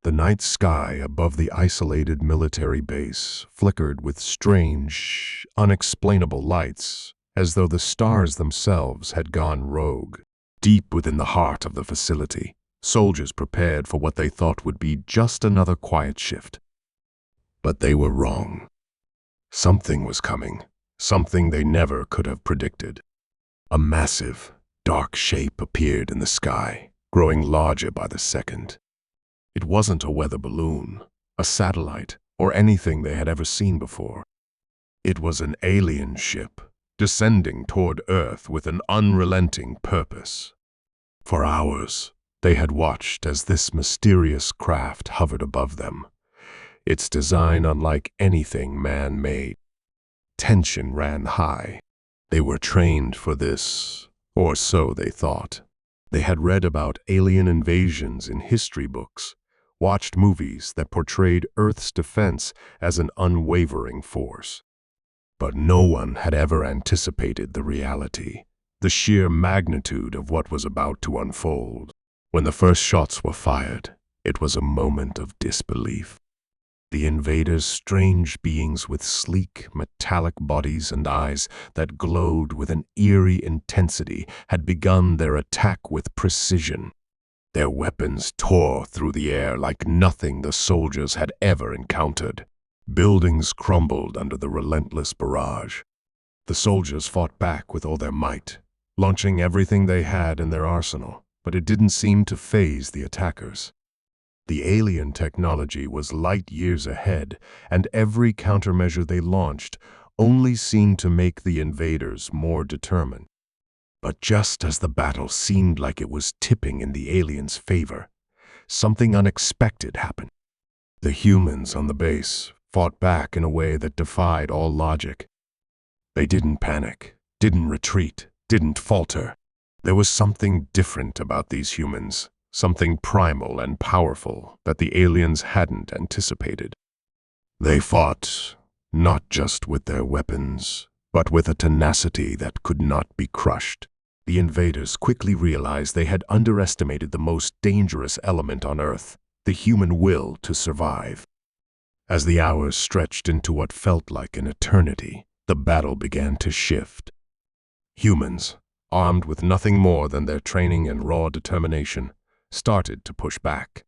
The night sky above the isolated military base flickered with strange, unexplainable lights, as though the stars themselves had gone rogue. Deep within the heart of the facility, soldiers prepared for what they thought would be just another quiet shift. But they were wrong. Something was coming, something they never could have predicted. A massive, dark shape appeared in the sky, growing larger by the second. It wasn't a weather balloon, a satellite, or anything they had ever seen before. It was an alien ship, descending toward Earth with an unrelenting purpose. For hours, they had watched as this mysterious craft hovered above them, its design unlike anything man-made. Tension ran high. They were trained for this, or so they thought. They had read about alien invasions in history books, watched movies that portrayed Earth's defense as an unwavering force. But no one had ever anticipated the reality, the sheer magnitude of what was about to unfold. When the first shots were fired, it was a moment of disbelief. The invaders, strange beings with sleek, metallic bodies and eyes that glowed with an eerie intensity, had begun their attack with precision. Their weapons tore through the air like nothing the soldiers had ever encountered. Buildings crumbled under the relentless barrage. The soldiers fought back with all their might, launching everything they had in their arsenal, but it didn't seem to faze the attackers. The alien technology was light years ahead, and every countermeasure they launched only seemed to make the invaders more determined. But just as the battle seemed like it was tipping in the aliens' favor, something unexpected happened. The humans on the base fought back in a way that defied all logic. They didn't panic, didn't retreat, didn't falter. There was something different about these humans, something primal and powerful that the aliens hadn't anticipated. They fought, not just with their weapons, but with a tenacity that could not be crushed. The invaders quickly realized they had underestimated the most dangerous element on Earth, the human will to survive. As the hours stretched into what felt like an eternity, the battle began to shift. Humans, armed with nothing more than their training and raw determination, started to push back.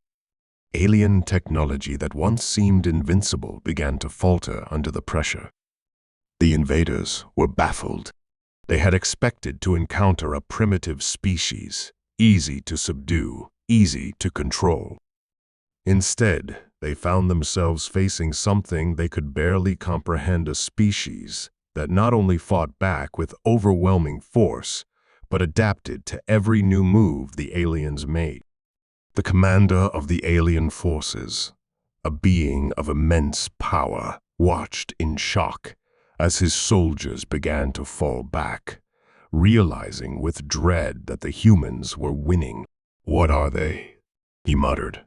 Alien technology that once seemed invincible began to falter under the pressure. The invaders were baffled. They had expected to encounter a primitive species, easy to subdue, easy to control. Instead, they found themselves facing something they could barely comprehend: a species that not only fought back with overwhelming force, but adapted to every new move the aliens made. The commander of the alien forces, a being of immense power, watched in shock as his soldiers began to fall back, realizing with dread that the humans were winning. "What are they?" he muttered,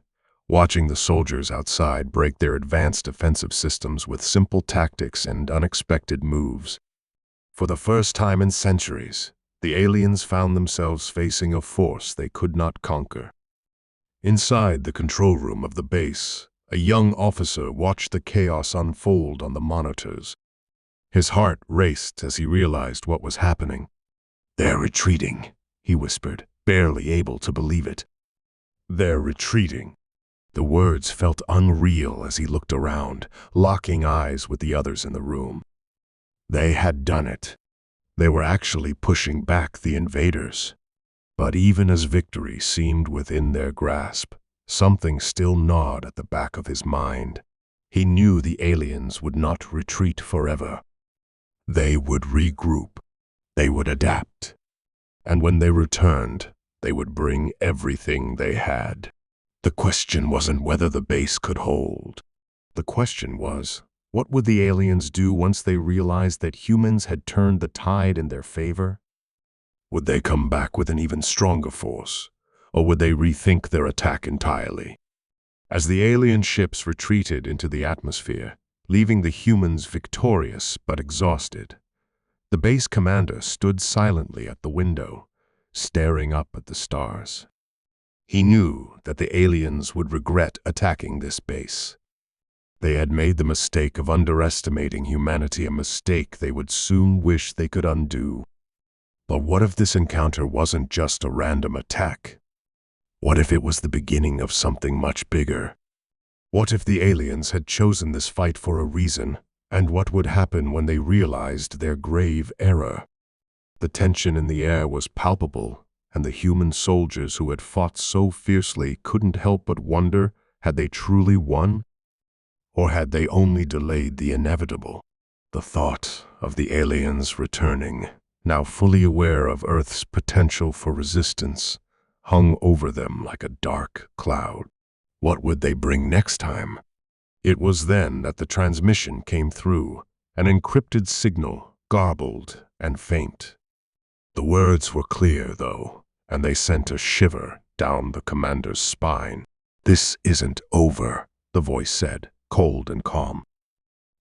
watching the soldiers outside break their advanced defensive systems with simple tactics and unexpected moves. For the first time in centuries, the aliens found themselves facing a force they could not conquer. Inside the control room of the base, a young officer watched the chaos unfold on the monitors. His heart raced as he realized what was happening. "They're retreating," he whispered, barely able to believe it. "They're retreating." The words felt unreal as he looked around, locking eyes with the others in the room. They had done it. They were actually pushing back the invaders. But even as victory seemed within their grasp, something still gnawed at the back of his mind. He knew the aliens would not retreat forever. They would regroup. They would adapt. And when they returned, they would bring everything they had. The question wasn't whether the base could hold. The question was, what would the aliens do once they realized that humans had turned the tide in their favor? Would they come back with an even stronger force, or would they rethink their attack entirely? As the alien ships retreated into the atmosphere, leaving the humans victorious but exhausted, the base commander stood silently at the window, staring up at the stars. He knew that the aliens would regret attacking this base. They had made the mistake of underestimating humanity, a mistake they would soon wish they could undo. But what if this encounter wasn't just a random attack? What if it was the beginning of something much bigger? What if the aliens had chosen this fight for a reason, and what would happen when they realized their grave error? The tension in the air was palpable, and the human soldiers who had fought so fiercely couldn't help but wonder, had they truly won? Or had they only delayed the inevitable? The thought of the aliens returning, now fully aware of Earth's potential for resistance, hung over them like a dark cloud. What would they bring next time? It was then that the transmission came through, an encrypted signal, garbled and faint. The words were clear, though, and they sent a shiver down the commander's spine. "This isn't over," the voice said, cold and calm.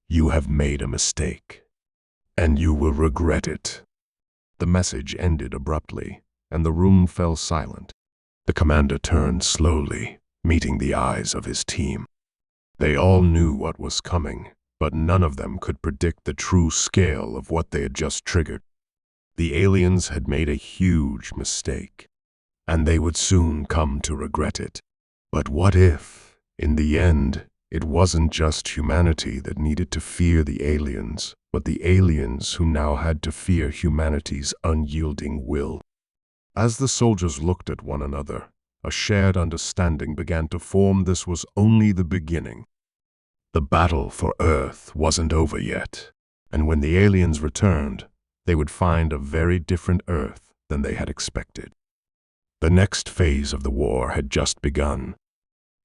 "You have made a mistake, and you will regret it." The message ended abruptly, and the room fell silent. The commander turned slowly, meeting the eyes of his team. They all knew what was coming, but none of them could predict the true scale of what they had just triggered. The aliens had made a huge mistake, and they would soon come to regret it. But what if, in the end, it wasn't just humanity that needed to fear the aliens, but the aliens who now had to fear humanity's unyielding will? As the soldiers looked at one another, a shared understanding began to form. This was only the beginning. The battle for Earth wasn't over yet, and when the aliens returned, they would find a very different Earth than they had expected. The next phase of the war had just begun,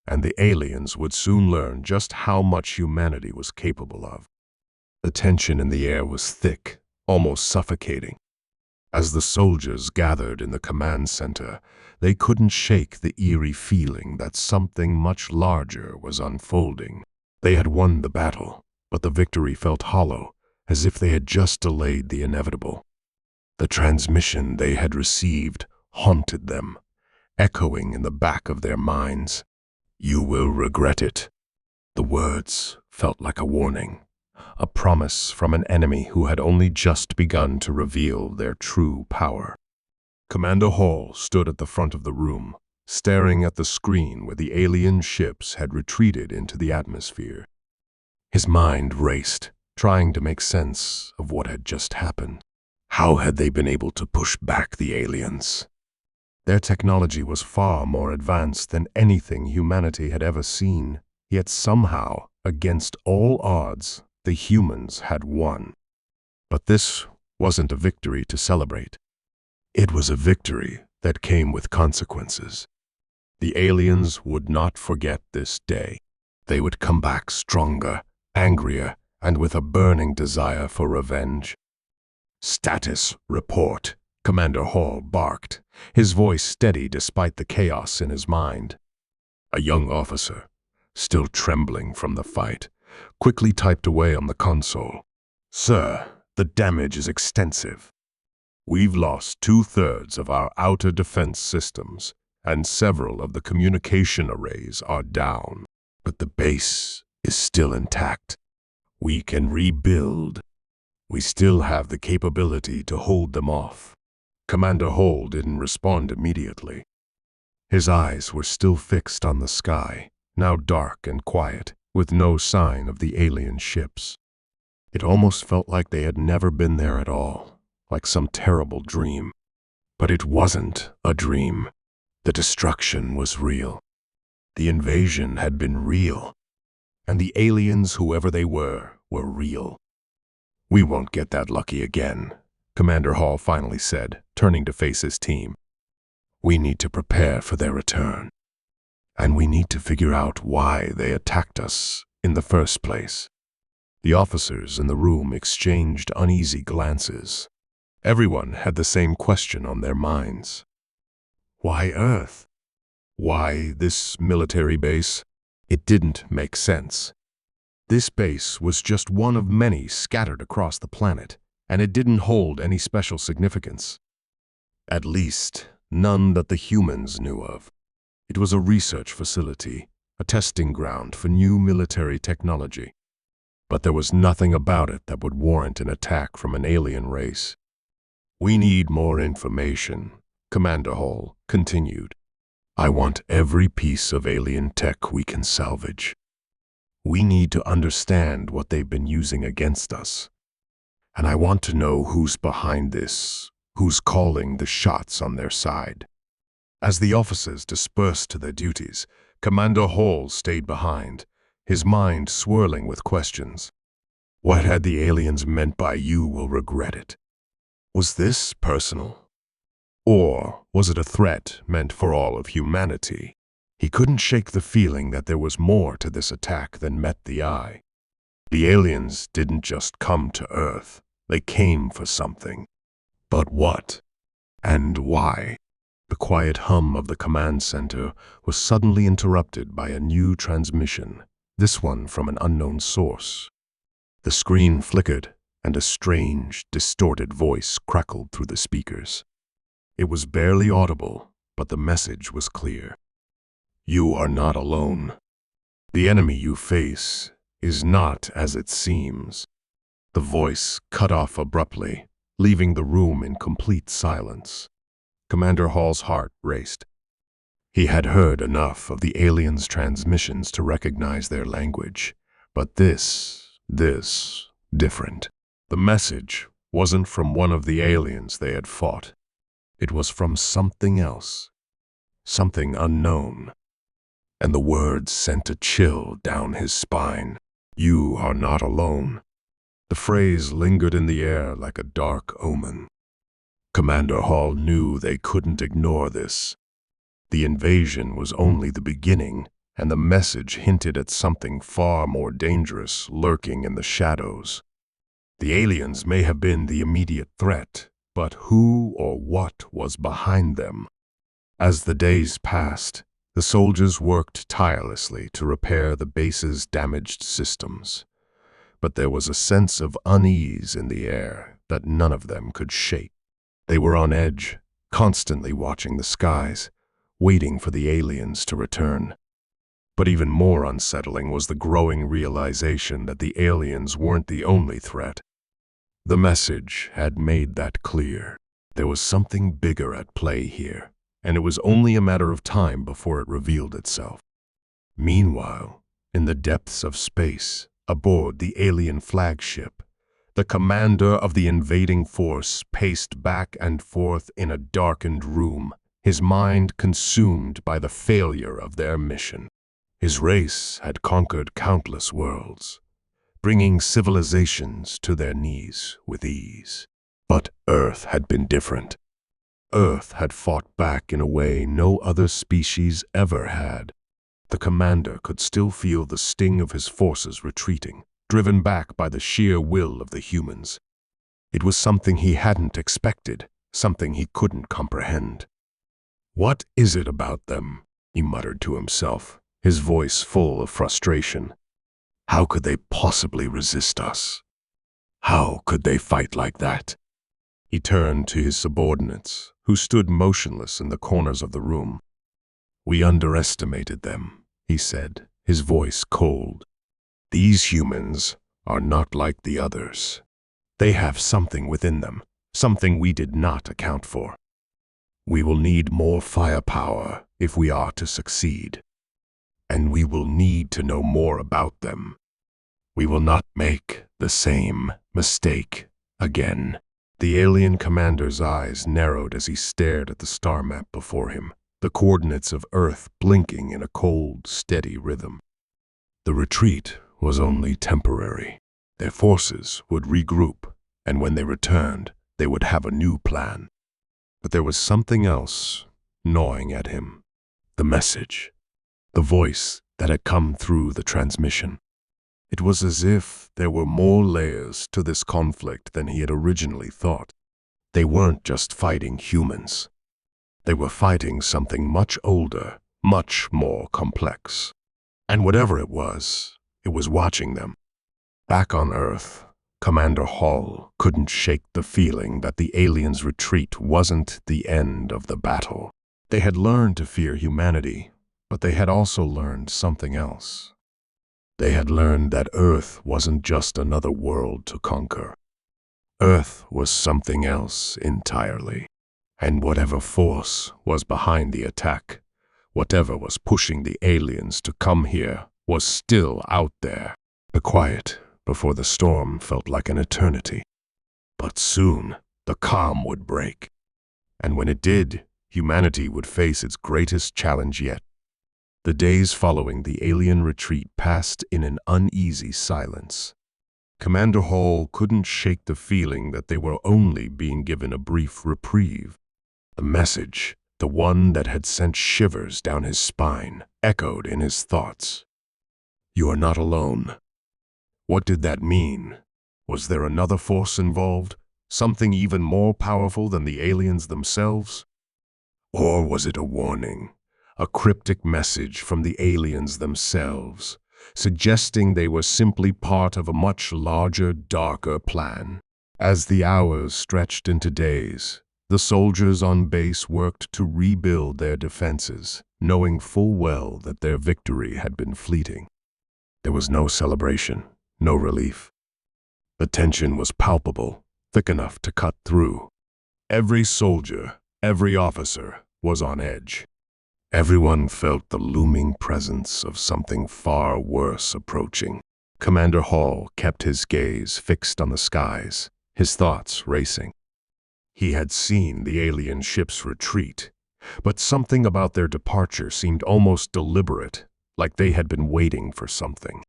and the aliens would soon learn just how much humanity was capable of. The tension in the air was thick, almost suffocating. As the soldiers gathered in the command center, they couldn't shake the eerie feeling that something much larger was unfolding. They had won the battle, but the victory felt hollow, as if they had just delayed the inevitable. The transmission they had received haunted them, echoing in the back of their minds. "You will regret it." The words felt like a warning, a promise from an enemy who had only just begun to reveal their true power. Commander Hall stood at the front of the room, staring at the screen where the alien ships had retreated into the atmosphere. His mind raced, trying to make sense of what had just happened. How had they been able to push back the aliens? Their technology was far more advanced than anything humanity had ever seen, yet somehow, against all odds, the humans had won. But this wasn't a victory to celebrate. It was a victory that came with consequences. The aliens would not forget this day. They would come back stronger, angrier, and with a burning desire for revenge. "Status report," Commander Hall barked, his voice steady despite the chaos in his mind. A young officer, still trembling from the fight, quickly typed away on the console. "Sir, the damage is extensive. We've lost 2/3 of our outer defense systems, and several of the communication arrays are down. But the base is still intact. We can rebuild. We still have the capability to hold them off." Commander Hall didn't respond immediately. His eyes were still fixed on the sky, now dark and quiet, with no sign of the alien ships. It almost felt like they had never been there at all, like some terrible dream. But it wasn't a dream. The destruction was real. The invasion had been real. And the aliens, whoever they were real. "We won't get that lucky again," Commander Hall finally said, turning to face his team. "We need to prepare for their return. And we need to figure out why they attacked us in the first place." The officers in the room exchanged uneasy glances. Everyone had the same question on their minds. Why Earth? Why this military base? It didn't make sense. This base was just one of many scattered across the planet, and it didn't hold any special significance. At least, none that the humans knew of. It was a research facility, a testing ground for new military technology. But there was nothing about it that would warrant an attack from an alien race. "We need more information," Commander Hall continued. "I want every piece of alien tech we can salvage. We need to understand what they've been using against us. And I want to know who's behind this, who's calling the shots on their side." As the officers dispersed to their duties, Commander Hall stayed behind, his mind swirling with questions. What had the aliens meant by "you will regret it"? Was this personal? Or was it a threat meant for all of humanity? He couldn't shake the feeling that there was more to this attack than met the eye. The aliens didn't just come to Earth, they came for something. But what? And why? The quiet hum of the command center was suddenly interrupted by a new transmission, this one from an unknown source. The screen flickered, and a strange, distorted voice crackled through the speakers. It was barely audible, but the message was clear. "You are not alone. The enemy you face is not as it seems." The voice cut off abruptly, leaving the room in complete silence. Commander Hall's heart raced. He had heard enough of the aliens' transmissions to recognize their language, but this, different. The message wasn't from one of the aliens they had fought. It was from something else, something unknown. And the words sent a chill down his spine. "You are not alone." The phrase lingered in the air like a dark omen. Commander Hall knew they couldn't ignore this. The invasion was only the beginning, and the message hinted at something far more dangerous lurking in the shadows. The aliens may have been the immediate threat, but who or what was behind them? As the days passed, the soldiers worked tirelessly to repair the base's damaged systems. But there was a sense of unease in the air that none of them could shake. They were on edge, constantly watching the skies, waiting for the aliens to return. But even more unsettling was the growing realization that the aliens weren't the only threat. The message had made that clear. There was something bigger at play here, and it was only a matter of time before it revealed itself. Meanwhile, in the depths of space, aboard the alien flagship, the commander of the invading force paced back and forth in a darkened room, his mind consumed by the failure of their mission. His race had conquered countless worlds, bringing civilizations to their knees with ease. But Earth had been different. Earth had fought back in a way no other species ever had. The commander could still feel the sting of his forces retreating, driven back by the sheer will of the humans. It was something he hadn't expected, something he couldn't comprehend. "What is it about them?" he muttered to himself, his voice full of frustration. "How could they possibly resist us? How could they fight like that?" He turned to his subordinates, who stood motionless in the corners of the room. "We underestimated them," he said, his voice cold. "These humans are not like the others. They have something within them, something we did not account for. We will need more firepower if we are to succeed. And we will need to know more about them. We will not make the same mistake again." The alien commander's eyes narrowed as he stared at the star map before him, the coordinates of Earth blinking in a cold, steady rhythm. The retreat was only temporary. Their forces would regroup, and when they returned, they would have a new plan. But there was something else gnawing at him. The message. The voice that had come through the transmission. It was as if there were more layers to this conflict than he had originally thought. They weren't just fighting humans. They were fighting something much older, much more complex. And whatever it was watching them. Back on Earth, Commander Hall couldn't shake the feeling that the aliens' retreat wasn't the end of the battle. They had learned to fear humanity, But they had also learned something else. They had learned that Earth wasn't just another world to conquer. Earth was something else entirely. And whatever force was behind the attack, whatever was pushing the aliens to come here, was still out there. The quiet before the storm felt like an eternity. But soon, the calm would break. And when it did, humanity would face its greatest challenge yet. The days following the alien retreat passed in an uneasy silence. Commander Hall couldn't shake the feeling that they were only being given a brief reprieve. The message, the one that had sent shivers down his spine, echoed in his thoughts. "You are not alone." What did that mean? Was there another force involved? Something even more powerful than the aliens themselves? Or was it a warning? A cryptic message from the aliens themselves, suggesting they were simply part of a much larger, darker plan? As the hours stretched into days, the soldiers on base worked to rebuild their defenses, knowing full well that their victory had been fleeting. There was no celebration, no relief. The tension was palpable, thick enough to cut through. Every soldier, every officer, was on edge. Everyone felt the looming presence of something far worse approaching. Commander Hall kept his gaze fixed on the skies, his thoughts racing. He had seen the alien ships retreat, but something about their departure seemed almost deliberate, like they had been waiting for something.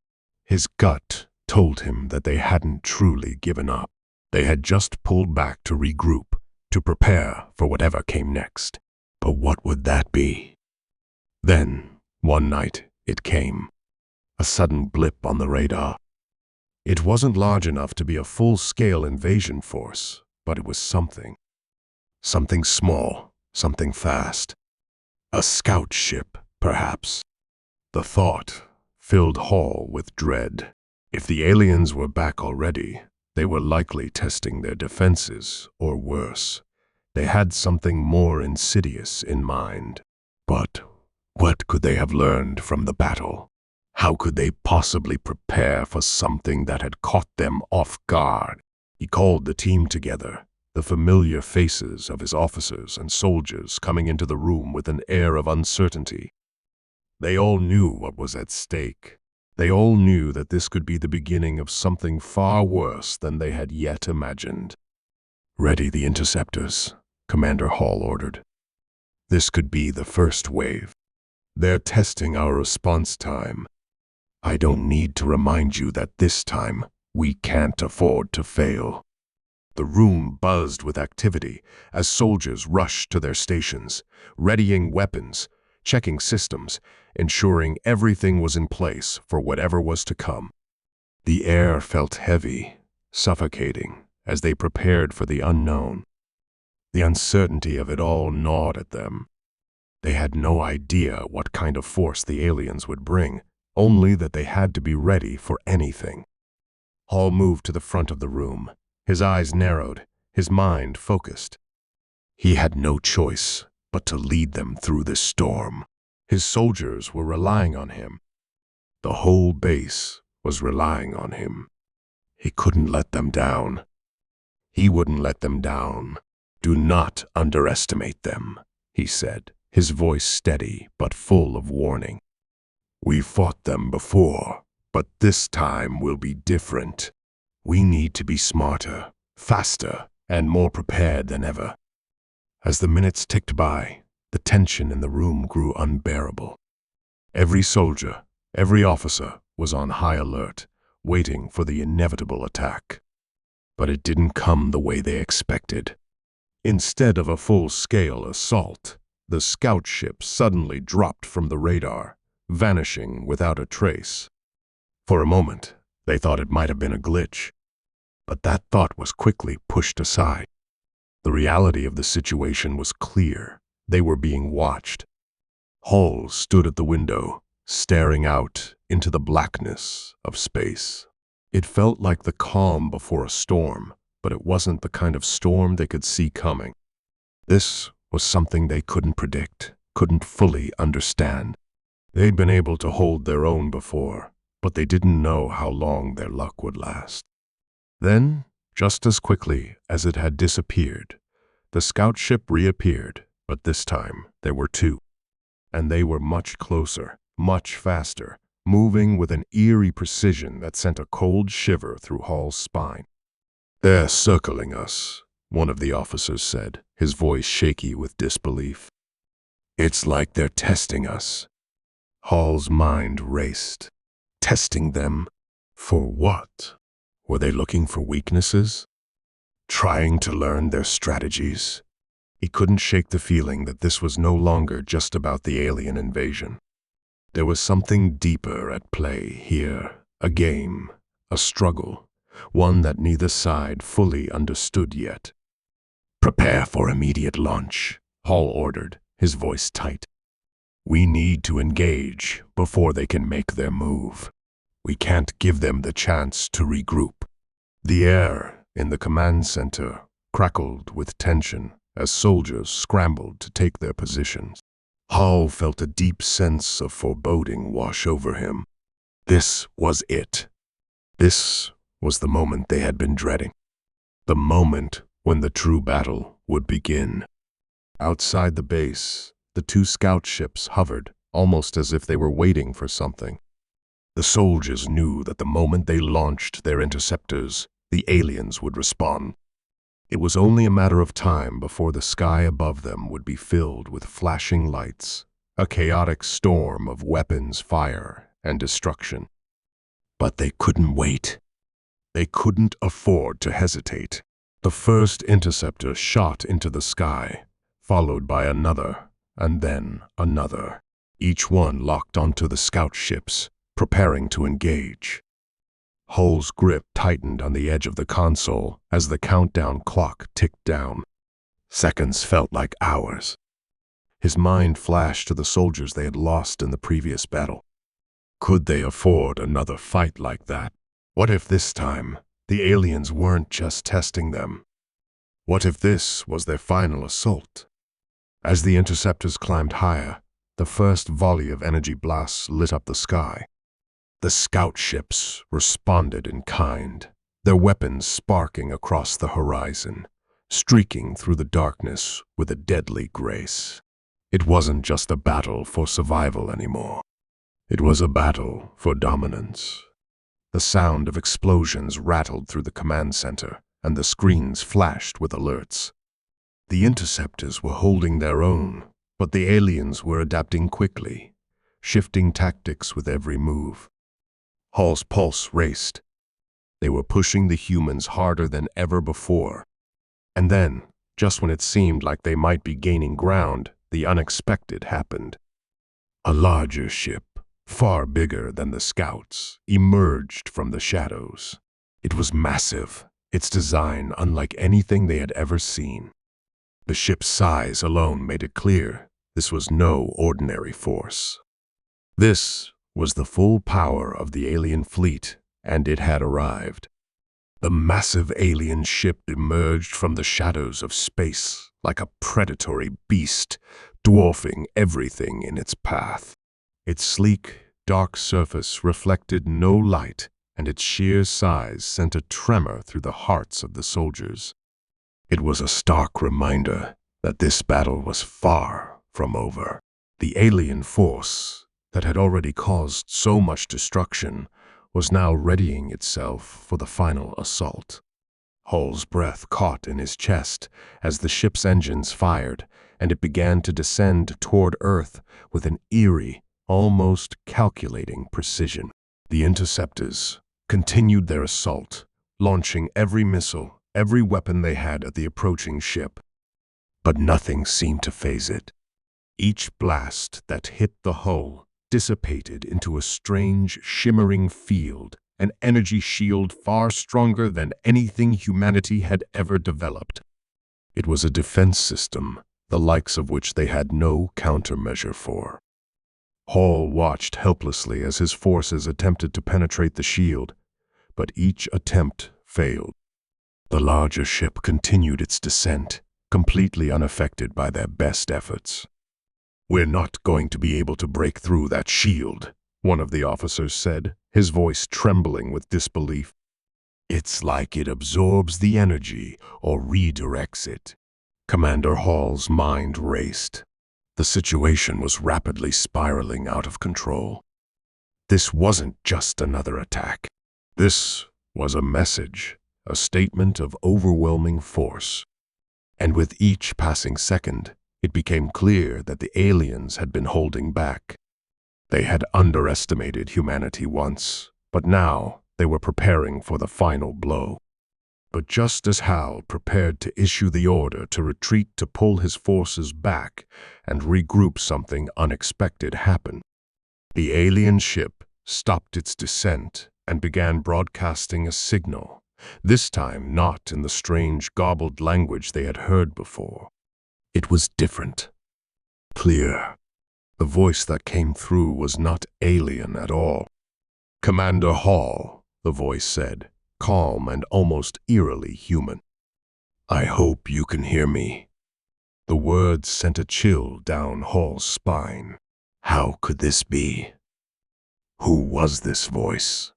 His gut told him that they hadn't truly given up. They had just pulled back to regroup, to prepare for whatever came next. But what would that be? Then, one night, it came. A sudden blip on the radar. It wasn't large enough to be a full-scale invasion force, but it was something. Something small, something fast. A scout ship, perhaps. The thought filled Hall with dread. If the aliens were back already, they were likely testing their defenses, or worse. They had something more insidious in mind. But what could they have learned from the battle? How could they possibly prepare for something that had caught them off guard? He called the team together, the familiar faces of his officers and soldiers coming into the room with an air of uncertainty. They all knew what was at stake. They all knew that this could be the beginning of something far worse than they had yet imagined. "Ready the interceptors," Commander Hall ordered. "This could be the first wave. They're testing our response time. I don't need to remind you that this time, we can't afford to fail." The room buzzed with activity as soldiers rushed to their stations, readying weapons, checking systems, ensuring everything was in place for whatever was to come. The air felt heavy, suffocating, as they prepared for the unknown. The uncertainty of it all gnawed at them. They had no idea what kind of force the aliens would bring, only that they had to be ready for anything. Hall moved to the front of the room, his eyes narrowed, his mind focused. He had no choice but to lead them through this storm. His soldiers were relying on him. The whole base was relying on him. He couldn't let them down. He wouldn't let them down. "Do not underestimate them," he said, his voice steady but full of warning. "We fought them before, but this time will be different. We need to be smarter, faster, and more prepared than ever." As the minutes ticked by, the tension in the room grew unbearable. Every soldier, every officer was on high alert, waiting for the inevitable attack. But it didn't come the way they expected. Instead of a full-scale assault, the scout ship suddenly dropped from the radar, vanishing without a trace. For a moment, they thought it might have been a glitch. But that thought was quickly pushed aside. The reality of the situation was clear. They were being watched. Hall stood at the window, staring out into the blackness of space. It felt like the calm before a storm, but it wasn't the kind of storm they could see coming. This was something they couldn't predict, couldn't fully understand. They'd been able to hold their own before, but they didn't know how long their luck would last. Then, just as quickly as it had disappeared, the scout ship reappeared, but this time there were two. And they were much closer, much faster, moving with an eerie precision that sent a cold shiver through Hall's spine. "They're circling us," one of the officers said, his voice shaky with disbelief. "It's like they're testing us." Hall's mind raced. Testing them? For what? Were they looking for weaknesses? Trying to learn their strategies? He couldn't shake the feeling that this was no longer just about the alien invasion. There was something deeper at play here, a game, a struggle, one that neither side fully understood yet. "Prepare for immediate launch," Hall ordered, his voice tight. "We need to engage before they can make their move. We can't give them the chance to regroup." The air in the command center crackled with tension as soldiers scrambled to take their positions. Hall felt a deep sense of foreboding wash over him. This was it. This was the moment they had been dreading. The moment when the true battle would begin. Outside the base, the two scout ships hovered, almost as if they were waiting for something. The soldiers knew that the moment they launched their interceptors, the aliens would respond. It was only a matter of time before the sky above them would be filled with flashing lights, a chaotic storm of weapons, fire, and destruction. But they couldn't wait. They couldn't afford to hesitate. The first interceptor shot into the sky, followed by another, and then another, each one locked onto the scout ships, preparing to engage. Hull's grip tightened on the edge of the console as the countdown clock ticked down. Seconds felt like hours. His mind flashed to the soldiers they had lost in the previous battle. Could they afford another fight like that? What if this time the aliens weren't just testing them? What if this was their final assault? As the interceptors climbed higher, the first volley of energy blasts lit up the sky. The scout ships responded in kind, their weapons sparking across the horizon, streaking through the darkness with a deadly grace. It wasn't just a battle for survival anymore. It was a battle for dominance. The sound of explosions rattled through the command center, and the screens flashed with alerts. The interceptors were holding their own, but the aliens were adapting quickly, shifting tactics with every move. Hall's pulse raced. They were pushing the humans harder than ever before. And then, just when it seemed like they might be gaining ground, the unexpected happened. A larger ship, far bigger than the scouts, emerged from the shadows. It was massive, its design unlike anything they had ever seen. The ship's size alone made it clear this was no ordinary force. This was the full power of the alien fleet, and it had arrived. The massive alien ship emerged from the shadows of space like a predatory beast, dwarfing everything in its path. Its sleek, dark surface reflected no light, and its sheer size sent a tremor through the hearts of the soldiers. It was a stark reminder that this battle was far from over. The alien force that had already caused so much destruction was now readying itself for the final assault. Hull's breath caught in his chest as the ship's engines fired, and it began to descend toward Earth with an eerie, almost calculating precision. The interceptors continued their assault, launching every missile, every weapon they had at the approaching ship. But nothing seemed to faze it. Each blast that hit the hull dissipated into a strange, shimmering field, an energy shield far stronger than anything humanity had ever developed. It was a defense system, the likes of which they had no countermeasure for. Hall watched helplessly as his forces attempted to penetrate the shield, but each attempt failed. The larger ship continued its descent, completely unaffected by their best efforts. "We're not going to be able to break through that shield," one of the officers said, his voice trembling with disbelief. "It's like it absorbs the energy or redirects it." Commander Hall's mind raced. The situation was rapidly spiraling out of control. This wasn't just another attack. This was a message, a statement of overwhelming force. And with each passing second, it became clear that the aliens had been holding back. They had underestimated humanity once, but now they were preparing for the final blow. But just as Hal prepared to issue the order to retreat to pull his forces back and regroup, something unexpected happened. The alien ship stopped its descent and began broadcasting a signal, this time not in the strange garbled language they had heard before. It was different. Clear. The voice that came through was not alien at all. "Commander Hall," the voice said, calm and almost eerily human. "I hope you can hear me." The words sent a chill down Hall's spine. How could this be? Who was this voice?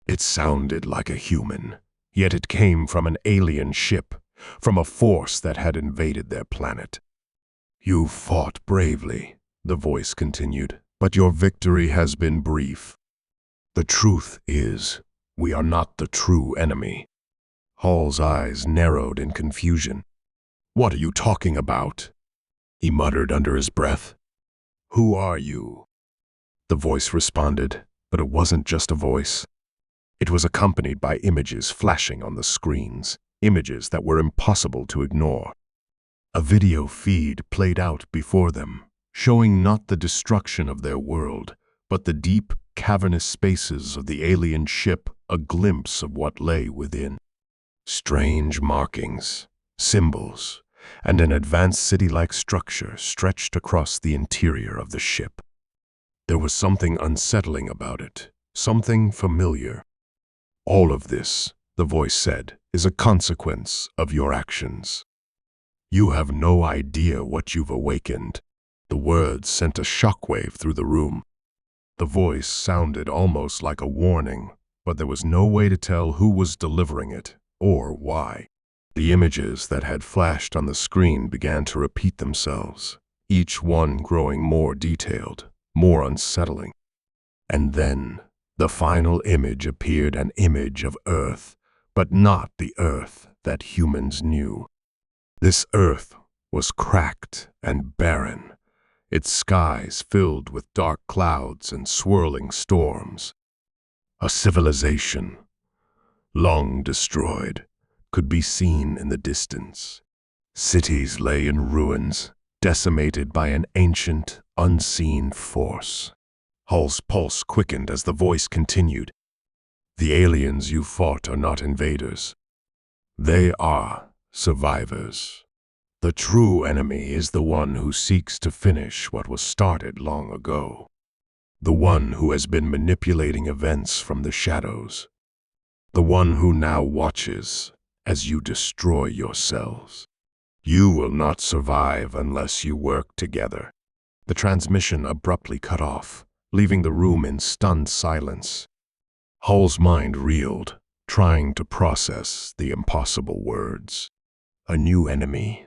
It sounded like a human, yet it came from an alien ship, from a force that had invaded their planet. "You fought bravely," the voice continued, "but your victory has been brief. The truth is, we are not the true enemy." Hall's eyes narrowed in confusion. "What are you talking about?" he muttered under his breath. "Who are you?" The voice responded, but it wasn't just a voice. It was accompanied by images flashing on the screens, images that were impossible to ignore. A video feed played out before them, showing not the destruction of their world, but the deep, cavernous spaces of the alien ship, a glimpse of what lay within. Strange markings, symbols, and an advanced city-like structure stretched across the interior of the ship. There was something unsettling about it, something familiar. "All of this," the voice said, "is a consequence of your actions. You have no idea what you've awakened." The words sent a shockwave through the room. The voice sounded almost like a warning, but there was no way to tell who was delivering it or why. The images that had flashed on the screen began to repeat themselves, each one growing more detailed, more unsettling. And then the final image appeared, an image of Earth, but not the Earth that humans knew. This Earth was cracked and barren, its skies filled with dark clouds and swirling storms. A civilization, long destroyed, could be seen in the distance. Cities lay in ruins, decimated by an ancient, unseen force. Hall's pulse quickened as the voice continued. "The aliens you fought are not invaders. They are survivors. The true enemy is the one who seeks to finish what was started long ago. The one who has been manipulating events from the shadows. The one who now watches as you destroy yourselves. You will not survive unless you work together." The transmission abruptly cut off, leaving the room in stunned silence. Hall's mind reeled, trying to process the impossible words. A new enemy.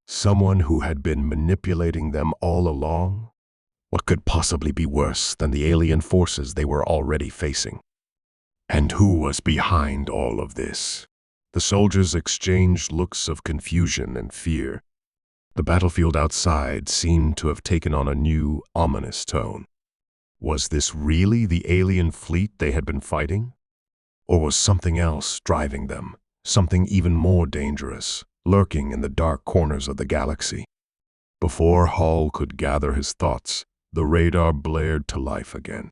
Someone who had been manipulating them all along? What could possibly be worse than the alien forces they were already facing? And who was behind all of this? The soldiers exchanged looks of confusion and fear. The battlefield outside seemed to have taken on a new, ominous tone. Was this really the alien fleet they had been fighting? Or was something else driving them, something even more dangerous, lurking in the dark corners of the galaxy? Before Hall could gather his thoughts, the radar blared to life again.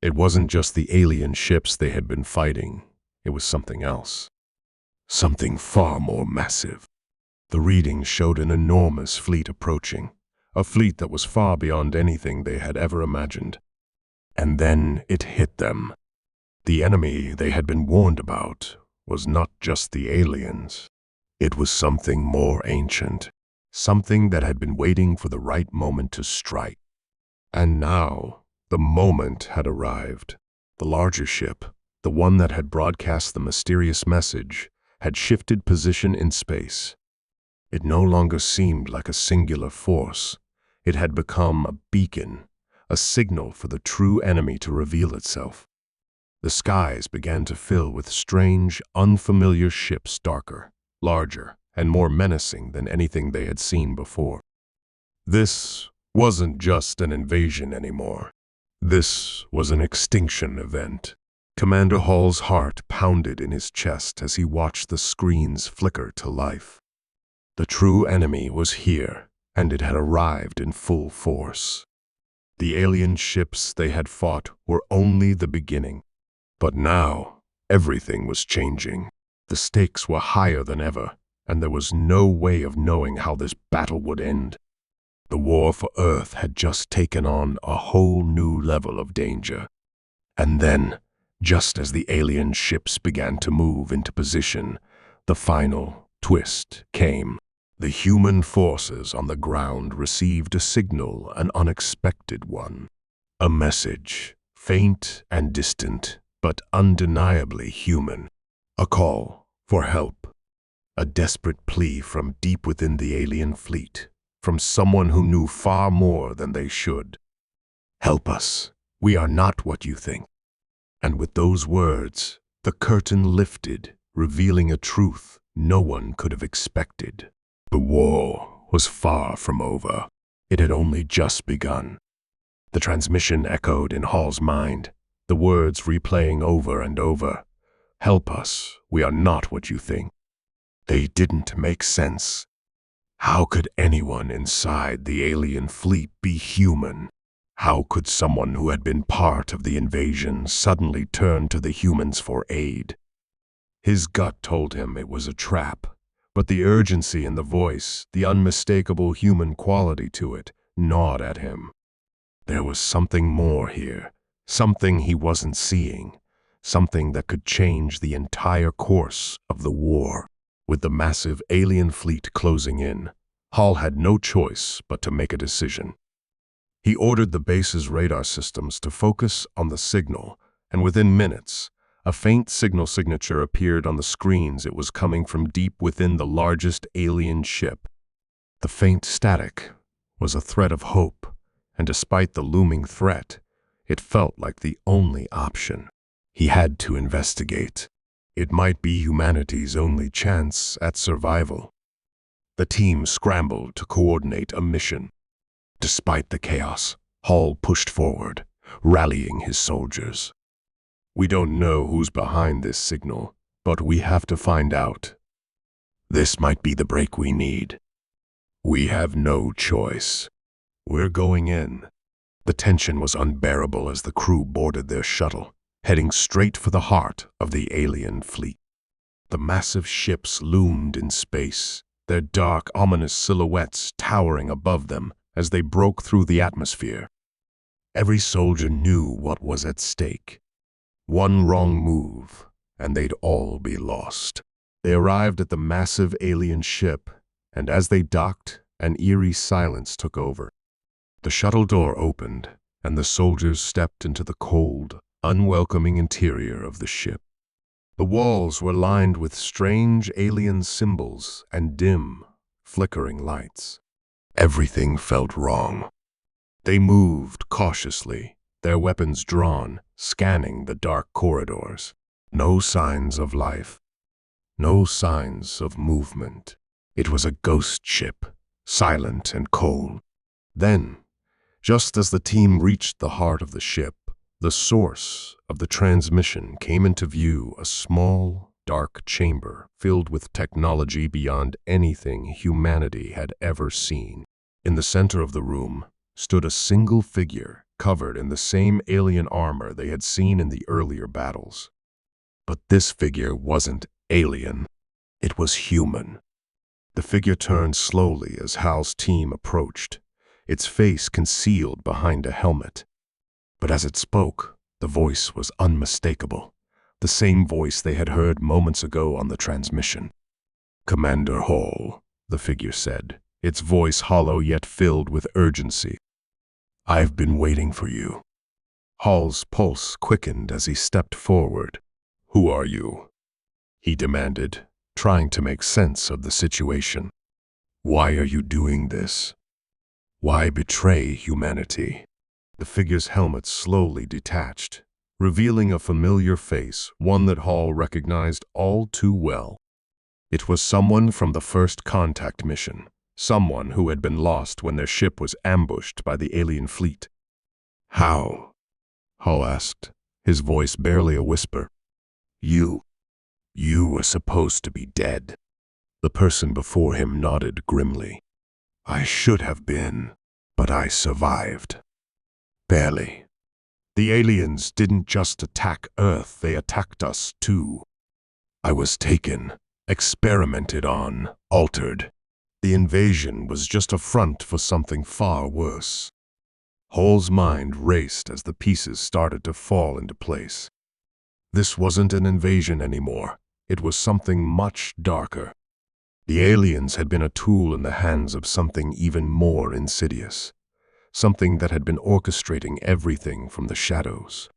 It wasn't just the alien ships they had been fighting, it was something else. Something far more massive. The readings showed an enormous fleet approaching, a fleet that was far beyond anything they had ever imagined. And then it hit them. The enemy they had been warned about was not just the aliens. It was something more ancient, something that had been waiting for the right moment to strike. And now, the moment had arrived. The larger ship, the one that had broadcast the mysterious message, had shifted position in space. It no longer seemed like a singular force. It had become a beacon, a signal for the true enemy to reveal itself. The skies began to fill with strange, unfamiliar ships, darker, larger, and more menacing than anything they had seen before. This wasn't just an invasion anymore. This was an extinction event. Commander Hall's heart pounded in his chest as he watched the screens flicker to life. The true enemy was here, and it had arrived in full force. The alien ships they had fought were only the beginning. But now, everything was changing. The stakes were higher than ever, and there was no way of knowing how this battle would end. The war for Earth had just taken on a whole new level of danger. And then, just as the alien ships began to move into position, the final twist came. The human forces on the ground received a signal, an unexpected one. A message, faint and distant, but undeniably human. A call for help. A desperate plea from deep within the alien fleet, from someone who knew far more than they should. Help us. We are not what you think. And with those words, the curtain lifted, revealing a truth no one could have expected. The war was far from over. It had only just begun. The transmission echoed in Hall's mind, the words replaying over and over. Help us. We are not what you think. They didn't make sense. How could anyone inside the alien fleet be human? How could someone who had been part of the invasion suddenly turn to the humans for aid? His gut told him it was a trap, but the urgency in the voice, the unmistakable human quality to it, gnawed at him. There was something more here, something he wasn't seeing, something that could change the entire course of the war. With the massive alien fleet closing in, Hall had no choice but to make a decision. He ordered the base's radar systems to focus on the signal, and within minutes, a faint signal signature appeared on the screens. It was coming from deep within the largest alien ship. The faint static was a thread of hope, and despite the looming threat, it felt like the only option. He had to investigate. It might be humanity's only chance at survival. The team scrambled to coordinate a mission. Despite the chaos, Hall pushed forward, rallying his soldiers. We don't know who's behind this signal, but we have to find out. This might be the break we need. We have no choice. We're going in. The tension was unbearable as the crew boarded their shuttle, heading straight for the heart of the alien fleet. The massive ships loomed in space, their dark, ominous silhouettes towering above them as they broke through the atmosphere. Every soldier knew what was at stake. One wrong move, and they'd all be lost. They arrived at the massive alien ship, and as they docked, an eerie silence took over. The shuttle door opened, and the soldiers stepped into the cold, unwelcoming interior of the ship. The walls were lined with strange alien symbols and dim, flickering lights. Everything felt wrong. They moved cautiously, their weapons drawn, scanning the dark corridors. No signs of life. No signs of movement. It was a ghost ship, silent and cold. Then, just as the team reached the heart of the ship, the source of the transmission came into view, a small, dark chamber filled with technology beyond anything humanity had ever seen. In the center of the room stood a single figure covered in the same alien armor they had seen in the earlier battles. But this figure wasn't alien. It was human. The figure turned slowly as Hal's team approached, its face concealed behind a helmet. But as it spoke, the voice was unmistakable, the same voice they had heard moments ago on the transmission. "Commander Hall," the figure said, its voice hollow yet filled with urgency. "I've been waiting for you." Hall's pulse quickened as he stepped forward. "Who are you?" he demanded, trying to make sense of the situation. "Why are you doing this? Why betray humanity?" The figure's helmet slowly detached, revealing a familiar face, one that Hall recognized all too well. It was someone from the first contact mission, someone who had been lost when their ship was ambushed by the alien fleet. "How?" Hall asked, his voice barely a whisper. You were supposed to be dead." The person before him nodded grimly. "I should have been, but I survived. Barely. The aliens didn't just attack Earth, they attacked us too. I was taken, experimented on, altered. The invasion was just a front for something far worse." Hall's mind raced as the pieces started to fall into place. This wasn't an invasion anymore. It was something much darker. The aliens had been a tool in the hands of something even more insidious, something that had been orchestrating everything from the shadows.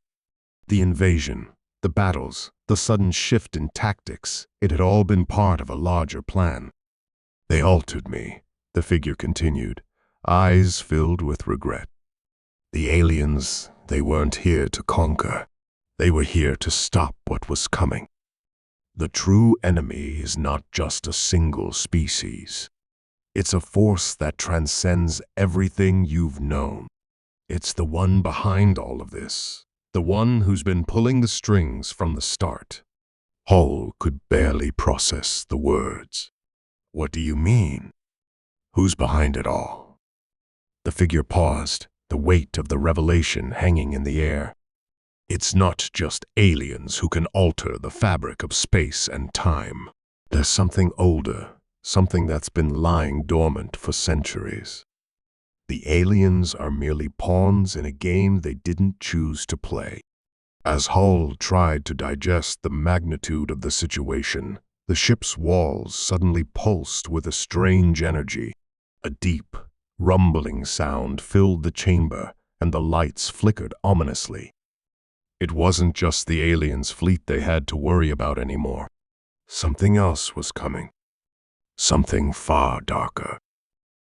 The invasion, the battles, the sudden shift in tactics, it had all been part of a larger plan. "They altered me," the figure continued, eyes filled with regret. "The aliens, they weren't here to conquer. They were here to stop what was coming. The true enemy is not just a single species. It's a force that transcends everything you've known. It's the one behind all of this, the one who's been pulling the strings from the start." Hall could barely process the words. "What do you mean? Who's behind it all?" The figure paused, the weight of the revelation hanging in the air. "It's not just aliens who can alter the fabric of space and time. There's something older, something that's been lying dormant for centuries. The aliens are merely pawns in a game they didn't choose to play." As Hull tried to digest the magnitude of the situation, the ship's walls suddenly pulsed with a strange energy. A deep, rumbling sound filled the chamber, and the lights flickered ominously. It wasn't just the aliens' fleet they had to worry about anymore. Something else was coming. Something far darker.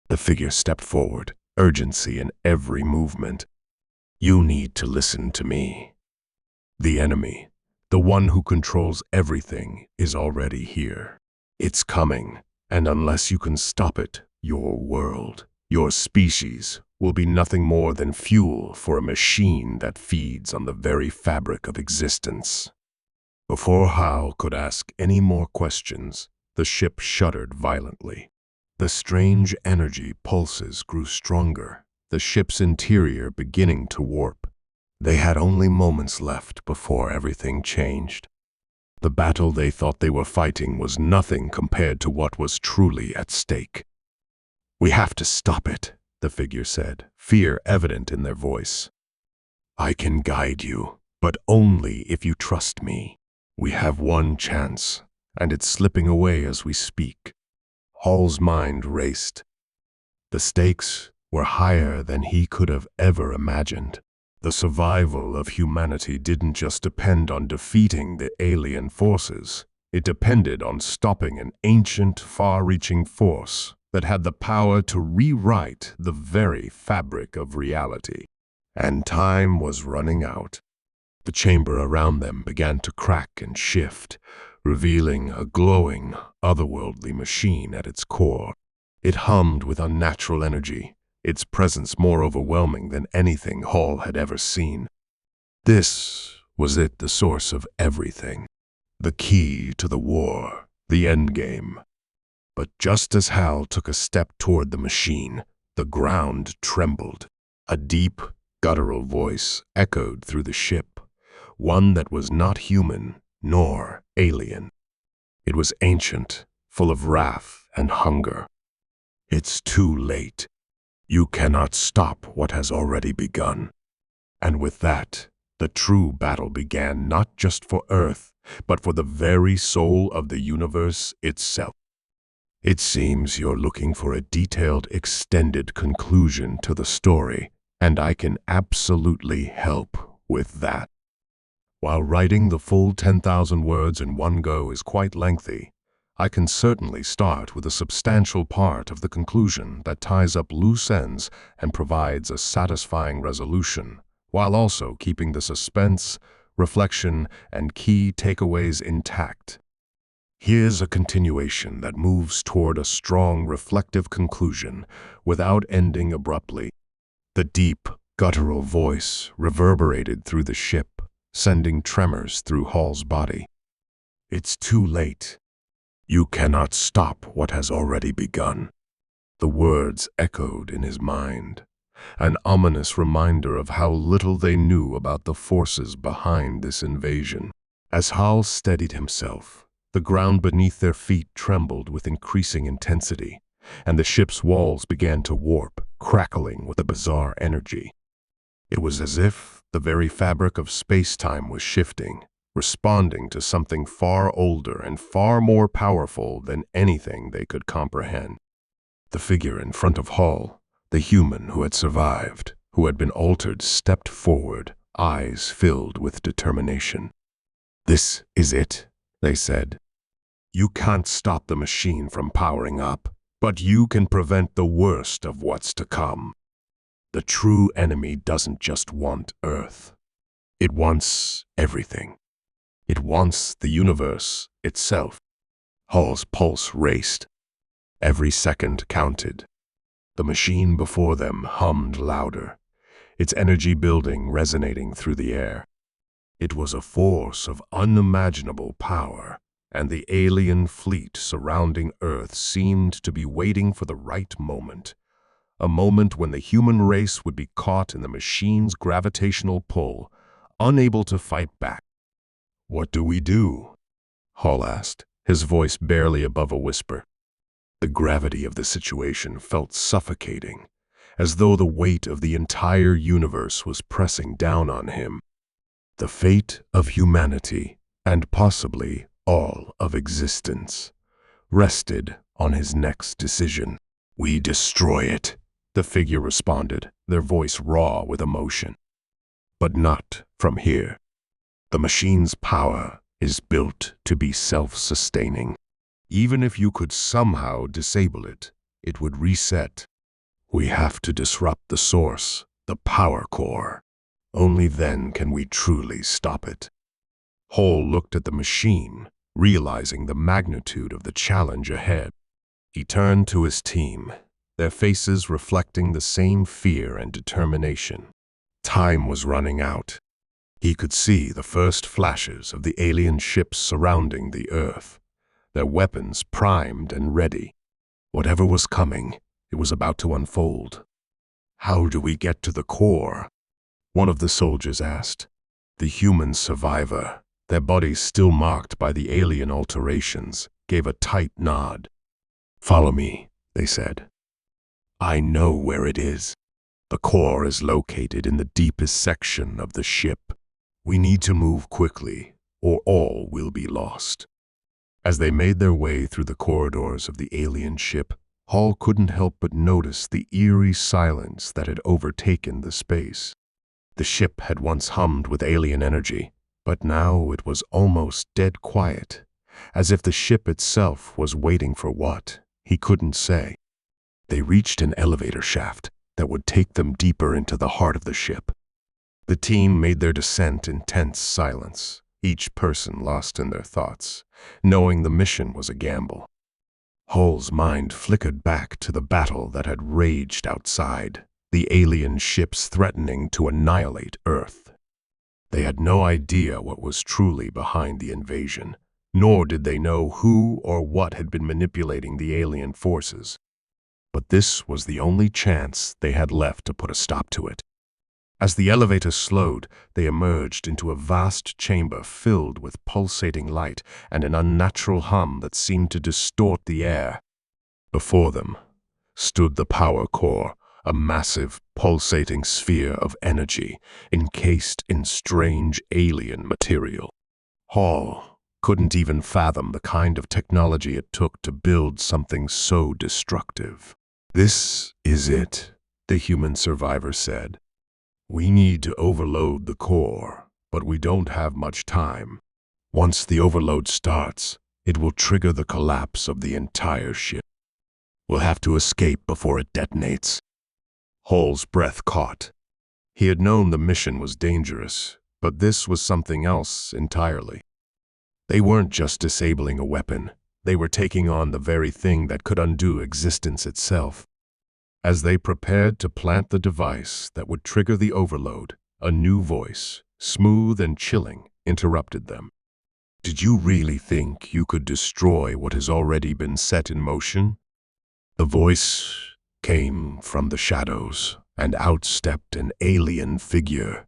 The figure stepped forward, urgency in every movement. "You need to listen to me. The enemy, the one who controls everything, is already here. It's coming, and unless you can stop it, your world, your species, will be nothing more than fuel for a machine that feeds on the very fabric of existence." Before Hal could ask any more questions, the ship shuddered violently. The strange energy pulses grew stronger, the ship's interior beginning to warp. They had only moments left before everything changed. The battle they thought they were fighting was nothing compared to what was truly at stake. "We have to stop it," the figure said, fear evident in their voice. "I can guide you, but only if you trust me. We have one chance, and it's slipping away as we speak." Hall's mind raced. The stakes were higher than he could have ever imagined. The survival of humanity didn't just depend on defeating the alien forces. It depended on stopping an ancient, far-reaching force that had the power to rewrite the very fabric of reality. And time was running out. The chamber around them began to crack and shift, revealing a glowing, otherworldly machine at its core. It hummed with unnatural energy, its presence more overwhelming than anything Hall had ever seen. This was it, the source of everything, the key to the war, the endgame. But just as Hal took a step toward the machine, the ground trembled. A deep, guttural voice echoed through the ship, one that was not human nor alien. It was ancient, full of wrath and hunger. "It's too late. You cannot stop what has already begun." And with that, the true battle began, not just for Earth, but for the very soul of the universe itself. It seems you're looking for a detailed, extended conclusion to the story, and I can absolutely help with that. While writing the full 10,000 words in one go is quite lengthy, I can certainly start with a substantial part of the conclusion that ties up loose ends and provides a satisfying resolution, while also keeping the suspense, reflection, and key takeaways intact. Here's a continuation that moves toward a strong, reflective conclusion without ending abruptly. The deep, guttural voice reverberated through the ship, sending tremors through Hall's body. It's too late. You cannot stop what has already begun. The words echoed in his mind, an ominous reminder of how little they knew about the forces behind this invasion. As Hall steadied himself, the ground beneath their feet trembled with increasing intensity, and the ship's walls began to warp, crackling with a bizarre energy. It was as if the very fabric of space-time was shifting, responding to something far older and far more powerful than anything they could comprehend. The figure in front of Hall, the human who had survived, who had been altered, stepped forward, eyes filled with determination. "This is it," they said. "You can't stop the machine from powering up, but you can prevent the worst of what's to come. The true enemy doesn't just want Earth. It wants everything. It wants the universe itself." Hall's pulse raced. Every second counted. The machine before them hummed louder, its energy building, resonating through the air. It was a force of unimaginable power, and the alien fleet surrounding Earth seemed to be waiting for the right moment, a moment when the human race would be caught in the machine's gravitational pull, unable to fight back. "What do we do?" Hall asked, his voice barely above a whisper. The gravity of the situation felt suffocating, as though the weight of the entire universe was pressing down on him. The fate of humanity, and possibly all of existence, rested on his next decision. "We destroy it," the figure responded, their voice raw with emotion. "But not from here. The machine's power is built to be self-sustaining. Even if you could somehow disable it, it would reset. We have to disrupt the source, the power core. Only then can we truly stop it." Hall looked at the machine, realizing the magnitude of the challenge ahead. He turned to his team, their faces reflecting the same fear and determination. Time was running out. He could see the first flashes of the alien ships surrounding the Earth, their weapons primed and ready. Whatever was coming, it was about to unfold. "How do we get to the core?" one of the soldiers asked. The human survivor, their bodies still marked by the alien alterations, gave a tight nod. "Follow me," they said. "I know where it is. The core is located in the deepest section of the ship. We need to move quickly, or all will be lost." As they made their way through the corridors of the alien ship, Hall couldn't help but notice the eerie silence that had overtaken the space. The ship had once hummed with alien energy, but now it was almost dead quiet, as if the ship itself was waiting for what, he couldn't say. They reached an elevator shaft that would take them deeper into the heart of the ship. The team made their descent in tense silence, each person lost in their thoughts, knowing the mission was a gamble. Hall's mind flickered back to the battle that had raged outside, the alien ships threatening to annihilate Earth. They had no idea what was truly behind the invasion, nor did they know who or what had been manipulating the alien forces. But this was the only chance they had left to put a stop to it. As the elevator slowed, they emerged into a vast chamber filled with pulsating light and an unnatural hum that seemed to distort the air. Before them stood the power core, a massive, pulsating sphere of energy encased in strange alien material. Hall couldn't even fathom the kind of technology it took to build something so destructive. "This is it," the human survivor said. "We need to overload the core, but we don't have much time. Once the overload starts, it will trigger the collapse of the entire ship. We'll have to escape before it detonates." Hall's breath caught. He had known the mission was dangerous, but this was something else entirely. They weren't just disabling a weapon. They were taking on the very thing that could undo existence itself. As they prepared to plant the device that would trigger the overload, a new voice, smooth and chilling, interrupted them. "Did you really think you could destroy what has already been set in motion?" The voice came from the shadows, and out stepped an alien figure,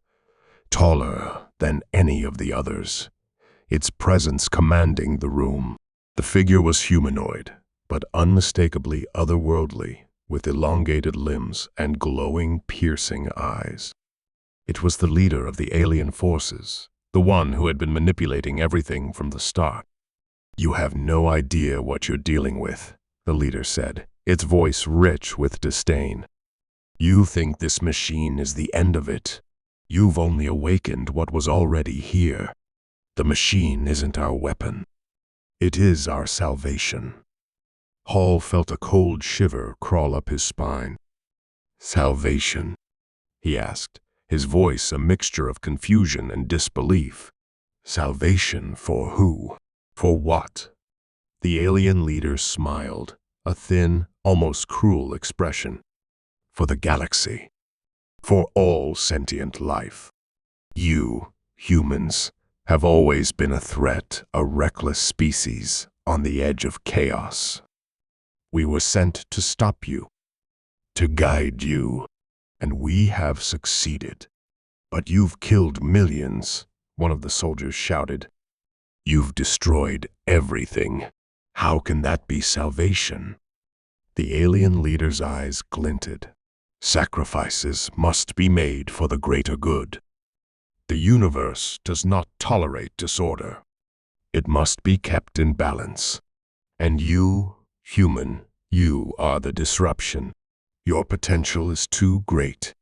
taller than any of the others, its presence commanding the room. The figure was humanoid, but unmistakably otherworldly, with elongated limbs and glowing, piercing eyes. It was the leader of the alien forces, the one who had been manipulating everything from the start. "You have no idea what you're dealing with," the leader said, its voice rich with disdain. "You think this machine is the end of it. You've only awakened what was already here. The machine isn't our weapon. It is our salvation." Hall felt a cold shiver crawl up his spine. "Salvation?" he asked, his voice a mixture of confusion and disbelief. "Salvation for who? For what?" The alien leader smiled, a thin, almost cruel expression. "For the galaxy. For all sentient life. You, humans, have always been a threat, a reckless species on the edge of chaos. We were sent to stop you, to guide you, and we have succeeded. But you've killed millions," one of the soldiers shouted. "You've destroyed everything. How can that be salvation?" The alien leader's eyes glinted. "Sacrifices must be made for the greater good. The universe does not tolerate disorder. It must be kept in balance. And you, human, you are the disruption. Your potential is too great.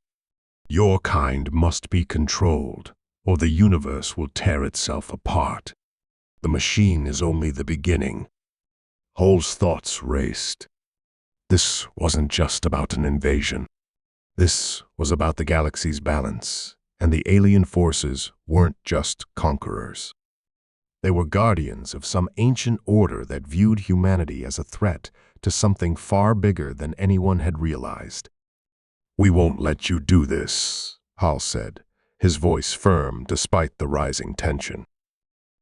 Your kind must be controlled, or the universe will tear itself apart. The machine is only the beginning." Hall's thoughts raced. This wasn't just about an invasion. This was about the galaxy's balance, and the alien forces weren't just conquerors. They were guardians of some ancient order that viewed humanity as a threat to something far bigger than anyone had realized. "We won't let you do this," Hall said, his voice firm despite the rising tension.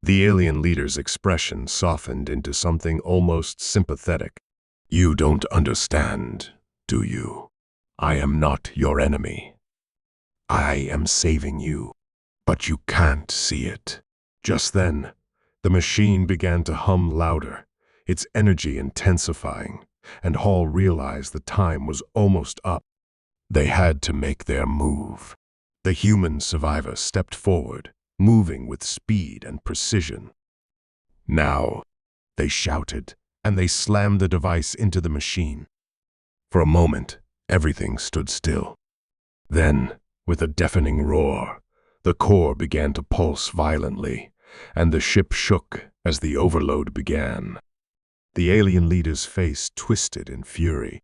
The alien leader's expression softened into something almost sympathetic. "You don't understand, do you? I am not your enemy. I am saving you, but you can't see it." Just then, the machine began to hum louder, its energy intensifying, and Hall realized the time was almost up. They had to make their move. The human survivor stepped forward, moving with speed and precision. "Now," they shouted, and they slammed the device into the machine. For a moment, everything stood still. Then, with a deafening roar, the core began to pulse violently, and the ship shook as the overload began. The alien leader's face twisted in fury.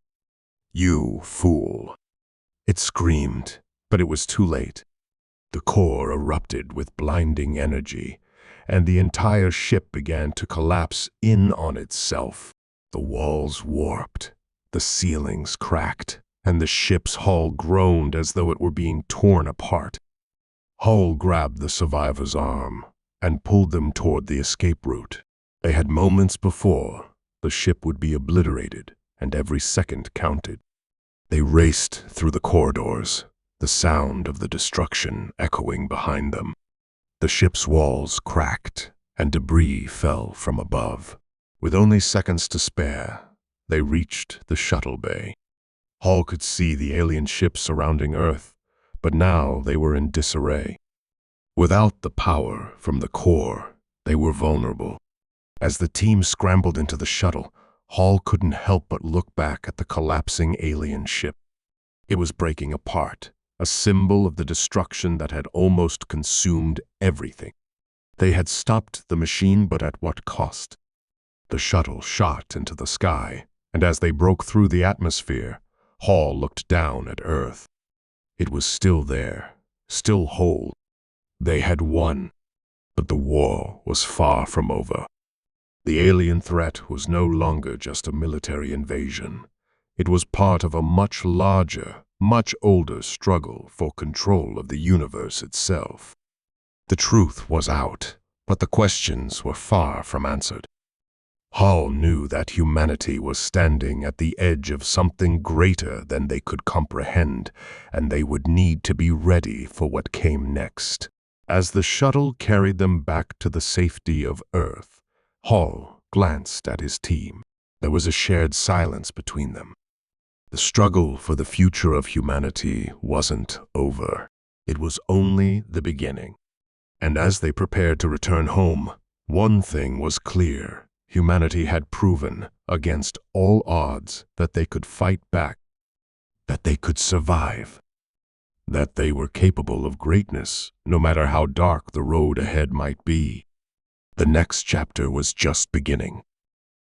"You fool!" It screamed, but it was too late. The core erupted with blinding energy, and the entire ship began to collapse in on itself. The walls warped, the ceilings cracked, and the ship's hull groaned as though it were being torn apart. Hull grabbed the survivor's arm and pulled them toward the escape route. They had moments before the ship would be obliterated, and every second counted. They raced through the corridors, the sound of the destruction echoing behind them. The ship's walls cracked, and debris fell from above. With only seconds to spare, they reached the shuttle bay. Hall could see the alien ships surrounding Earth, but now they were in disarray. Without the power from the core, they They were vulnerable. As the team scrambled into the shuttle, Hall couldn't help but look back at the collapsing alien ship. It was breaking apart, a symbol of the destruction that had almost consumed everything. They had stopped the machine, but at what cost? The shuttle shot into the sky, and as they broke through the atmosphere, Hall looked down at Earth. It was still there, still whole. They had won, but the war was far from over. The alien threat was no longer just a military invasion. It was part of a much larger, much older struggle for control of the universe itself. The truth was out, but the questions were far from answered. Hall knew that humanity was standing at the edge of something greater than they could comprehend, and they would need to be ready for what came next. As the shuttle carried them back to the safety of Earth, Hall glanced at his team. There was a shared silence between them. The struggle for the future of humanity wasn't over. It was only the beginning. And as they prepared to return home, one thing was clear. Humanity had proven, against all odds, that they could fight back, that they could survive, that they were capable of greatness, no matter how dark the road ahead might be. The next chapter was just beginning.